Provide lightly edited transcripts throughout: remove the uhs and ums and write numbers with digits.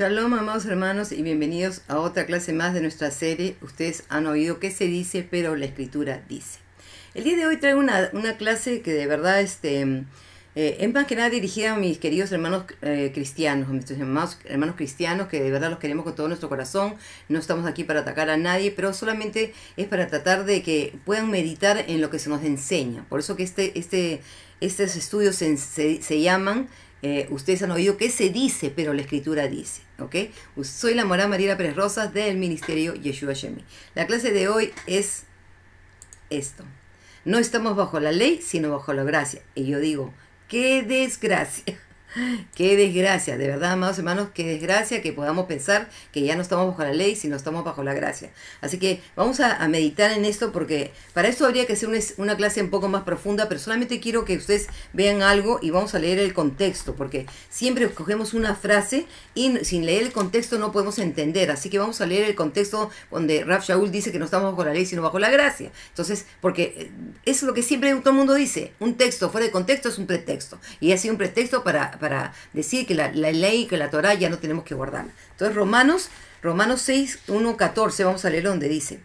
Shalom, amados hermanos, y bienvenidos a otra clase más de nuestra serie. Ustedes han oído qué se dice, pero la escritura dice. El día de hoy traigo una clase que de verdad es más que nada dirigida a mis queridos hermanos cristianos, a nuestros hermanos cristianos que de verdad los queremos con todo nuestro corazón. No estamos aquí para atacar a nadie, pero solamente es para tratar de que puedan meditar en lo que se nos enseña. Por eso que estos estudios se llaman... ustedes han oído qué se dice, pero la escritura dice, ¿ok? Soy la Morá Mariela Pérez Rosas del Ministerio Yeshua Shemi. La clase de hoy es esto. No estamos bajo la ley, sino bajo la gracia. Y yo digo, ¡qué desgracia! ¡Qué desgracia! De verdad, amados hermanos, qué desgracia que podamos pensar que ya no estamos bajo la ley, sino estamos bajo la gracia. Así que vamos a meditar en esto, porque para eso habría que hacer una clase un poco más profunda, pero solamente quiero que ustedes vean algo y vamos a leer el contexto, porque siempre escogemos una frase y sin leer el contexto no podemos entender. Así que vamos a leer el contexto donde Rav Shaul dice que no estamos bajo la ley, sino bajo la gracia. Entonces, porque es lo que siempre todo el mundo dice, un texto fuera de contexto es un pretexto, y ha sido un pretexto para decir que la ley, que la Torah ya no tenemos que guardarla. Entonces Romanos 6, 1, 14, vamos a leer donde dice: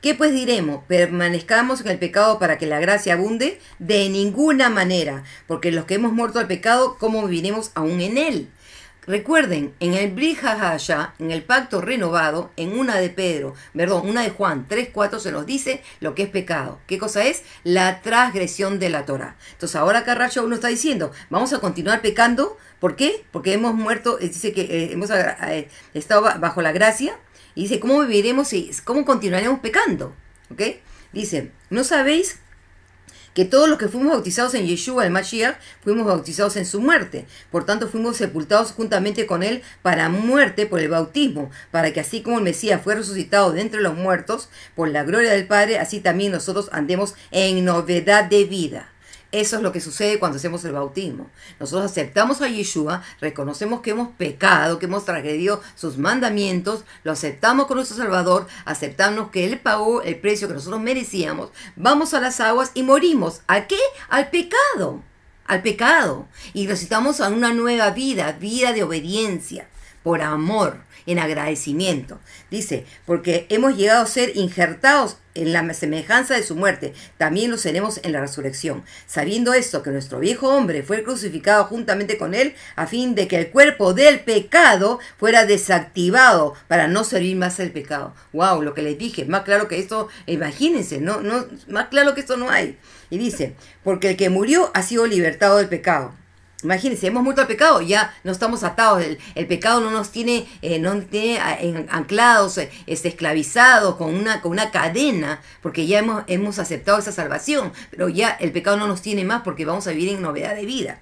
¿qué pues diremos? ¿Permanezcamos en el pecado para que la gracia abunde? De ninguna manera, porque los que hemos muerto al pecado, ¿cómo viviremos aún en él? Recuerden, en el Brit Hadashah, en el pacto renovado, en una de Juan 3:4 se nos dice lo que es pecado. ¿Qué cosa es? La transgresión de la Torah. Entonces ahora acá Rashi uno está diciendo, vamos a continuar pecando. ¿Por qué? Porque hemos muerto, dice que hemos estado bajo la gracia. Y dice, ¿cómo viviremos y cómo continuaremos pecando? ¿Ok? Dice, ¿no sabéis que todos los que fuimos bautizados en Yeshua, el Mashiach, fuimos bautizados en su muerte? Por tanto, fuimos sepultados juntamente con él para muerte por el bautismo, para que así como el Mesías fue resucitado de entre los muertos por la gloria del Padre, así también nosotros andemos en novedad de vida. Eso es lo que sucede cuando hacemos el bautismo. Nosotros aceptamos a Yeshua, reconocemos que hemos pecado, que hemos transgredido sus mandamientos, lo aceptamos con nuestro Salvador, aceptamos que Él pagó el precio que nosotros merecíamos, vamos a las aguas y morimos. ¿A qué? Al pecado. Al pecado. Y resucitamos a una nueva vida, vida de obediencia, por amor, en agradecimiento. Dice, porque hemos llegado a ser injertados en la semejanza de su muerte, también lo seremos en la resurrección, sabiendo esto, que nuestro viejo hombre fue crucificado juntamente con él, a fin de que el cuerpo del pecado fuera desactivado para no servir más al pecado. Wow, lo que les dije, más claro que esto, imagínense, no, más claro que esto no hay. Y dice, porque el que murió ha sido libertado del pecado. Imagínense, hemos muerto al pecado, ya no estamos atados, el pecado no nos tiene, anclados, esclavizados con una cadena, porque ya hemos aceptado esa salvación, pero ya el pecado no nos tiene más porque vamos a vivir en novedad de vida.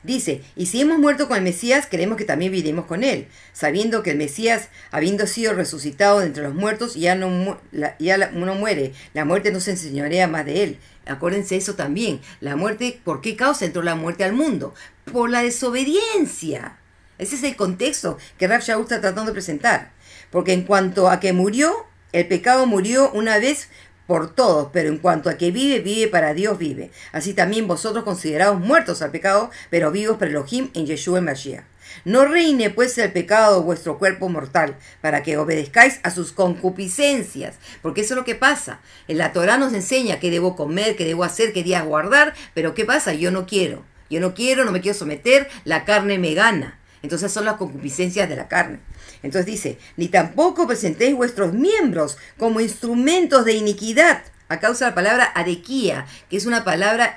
Dice, y si hemos muerto con el Mesías, queremos que también viviremos con él, sabiendo que el Mesías, habiendo sido resucitado de entre los muertos, ya no muere, la muerte no se enseñorea más de él. Acuérdense eso también, la muerte, ¿por qué causa entró la muerte al mundo? Por la desobediencia. Ese es el contexto que Rav Shaul está tratando de presentar. Porque en cuanto a que murió, el pecado murió una vez por todos, pero en cuanto a que vive, vive para Dios vive. Así también vosotros considerados muertos al pecado, pero vivos para Elohim en Yeshua el Mashiach. No reine pues el pecado vuestro cuerpo mortal, para que obedezcáis a sus concupiscencias, porque eso es lo que pasa. En la Torah nos enseña qué debo comer, qué debo hacer, qué días guardar, pero ¿qué pasa? Yo no quiero, no me quiero someter, la carne me gana. Entonces son las concupiscencias de la carne. Entonces dice, ni tampoco presentéis vuestros miembros como instrumentos de iniquidad. Acá usa la palabra arequía, que es una palabra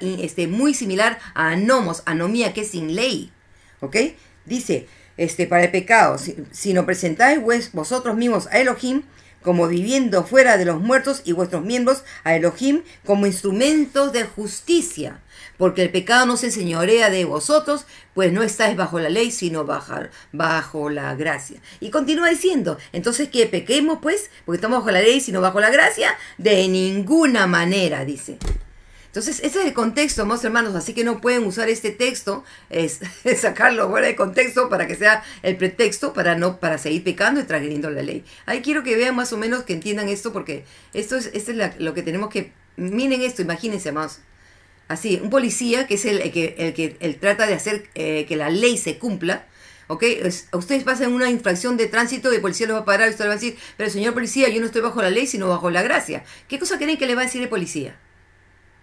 muy similar a anomos, anomía, que es sin ley. ¿Ok? Dice, para el pecado, sino presentáis vosotros mismos a Elohim como viviendo fuera de los muertos, y vuestros miembros a Elohim como instrumentos de justicia. Porque el pecado no se enseñorea de vosotros, pues no estáis bajo la ley, sino bajo la gracia. Y continúa diciendo, entonces que pequemos pues, porque estamos bajo la ley, sino bajo la gracia, de ninguna manera, dice. Entonces, ese es el contexto, amados hermanos, así que no pueden usar este texto, sacarlo fuera de contexto para que sea el pretexto para seguir pecando y transgrediendo la ley. Ahí quiero que vean más o menos, que entiendan esto, porque esto es lo que tenemos que... Miren esto, imagínense, amados. Así, un policía, que es el que trata de hacer que la ley se cumpla, ¿Ok? Ustedes pasan una infracción de tránsito y el policía los va a parar y usted le va a decir, pero señor policía, yo no estoy bajo la ley, sino bajo la gracia. ¿Qué cosa creen que le va a decir el policía?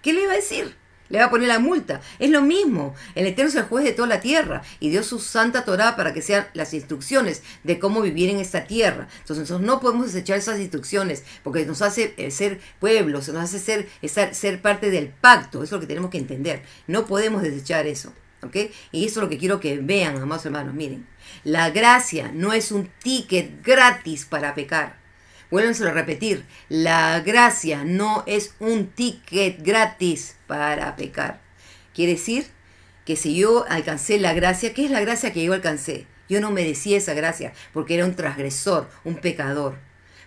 ¿Qué le va a decir? Le va a poner la multa. Es lo mismo. El Eterno es el juez de toda la tierra y dio su santa Torá para que sean las instrucciones de cómo vivir en esta tierra. Entonces nosotros no podemos desechar esas instrucciones porque nos hace ser pueblo, nos hace ser parte del pacto. Eso es lo que tenemos que entender. No podemos desechar eso. ¿Ok? Y eso es lo que quiero que vean, amados hermanos. Miren, la gracia no es un ticket gratis para pecar. Vuélvenselo a repetir, la gracia no es un ticket gratis para pecar. Quiere decir que si yo alcancé la gracia, ¿qué es la gracia que yo alcancé? Yo no merecía esa gracia porque era un transgresor, un pecador.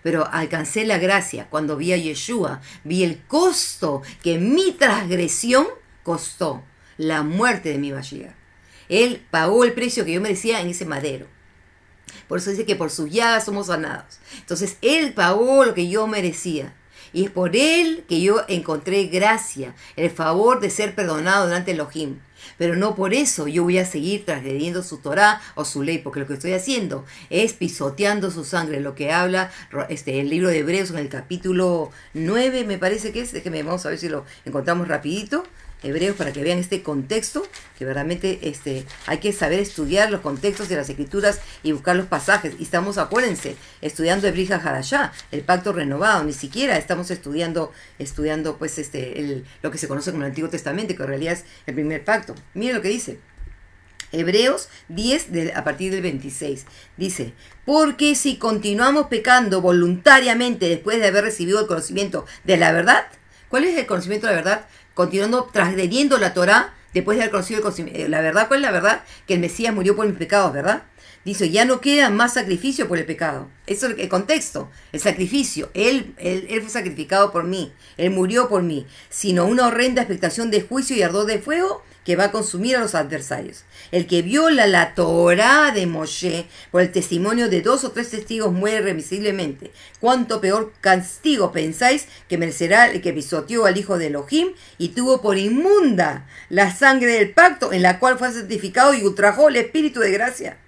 Pero alcancé la gracia cuando vi a Yeshua, vi el costo que mi transgresión costó, la muerte de mi Mashiach. Él pagó el precio que yo merecía en ese madero. Por eso dice que por sus llagas somos sanados. Entonces Él pagó lo que yo merecía. Y es por Él que yo encontré gracia, el favor de ser perdonado delante de Elohim. Pero no por eso yo voy a seguir transgrediendo su Torah o su ley, porque lo que estoy haciendo es pisoteando su sangre, lo que habla el libro de Hebreos en el capítulo 9, me parece que es. Déjenme, vamos a ver si lo encontramos rapidito. Hebreos, para que vean este contexto, que verdaderamente hay que saber estudiar los contextos de las escrituras y buscar los pasajes. Y estamos, acuérdense, estudiando el Brija Hadashah, el pacto renovado. Ni siquiera estamos estudiando pues lo que se conoce como el Antiguo Testamento, que en realidad es el primer pacto. Miren lo que dice. Hebreos 10, a partir del 26. Dice, porque si continuamos pecando voluntariamente después de haber recibido el conocimiento de la verdad, ¿cuál es el conocimiento de la verdad? Continuando transgrediendo la Torah después de haber conocido la verdad. ¿Cuál es la verdad? Que el Mesías murió por mis pecados, ¿verdad? Dice, ya no queda más sacrificio por el pecado. Eso es el contexto, el sacrificio. Él fue sacrificado por mí, Él murió por mí, sino una horrenda expectación de juicio y ardor de fuego que va a consumir a los adversarios. El que viola la Torá de Moshe por el testimonio de 2 o 3 testigos muere irremisiblemente. ¿Cuánto peor castigo pensáis que merecerá el que pisoteó al Hijo de Elohim y tuvo por inmunda la sangre del pacto en la cual fue santificado y ultrajó el Espíritu de gracia?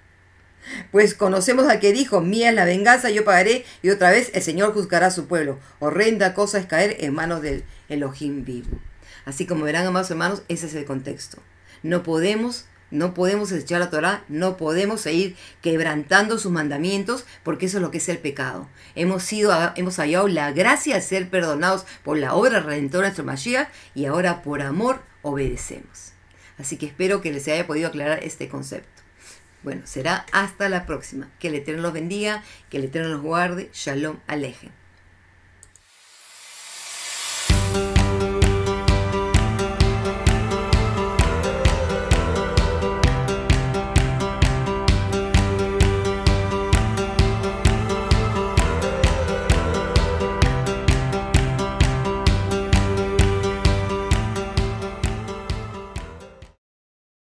Pues conocemos al que dijo, mía es la venganza, yo pagaré, y otra vez el Señor juzgará a su pueblo. Horrenda cosa es caer en manos del Elohim vivo. Así como verán, amados hermanos, ese es el contexto. No podemos desechar la Torah, no podemos seguir quebrantando sus mandamientos, porque eso es lo que es el pecado. Hemos hallado la gracia de ser perdonados por la obra redentora de nuestro Mashiach, y ahora por amor obedecemos. Así que espero que les haya podido aclarar este concepto. Bueno, será hasta la próxima. Que el Eterno los bendiga, que el Eterno los guarde. Shalom Alejem.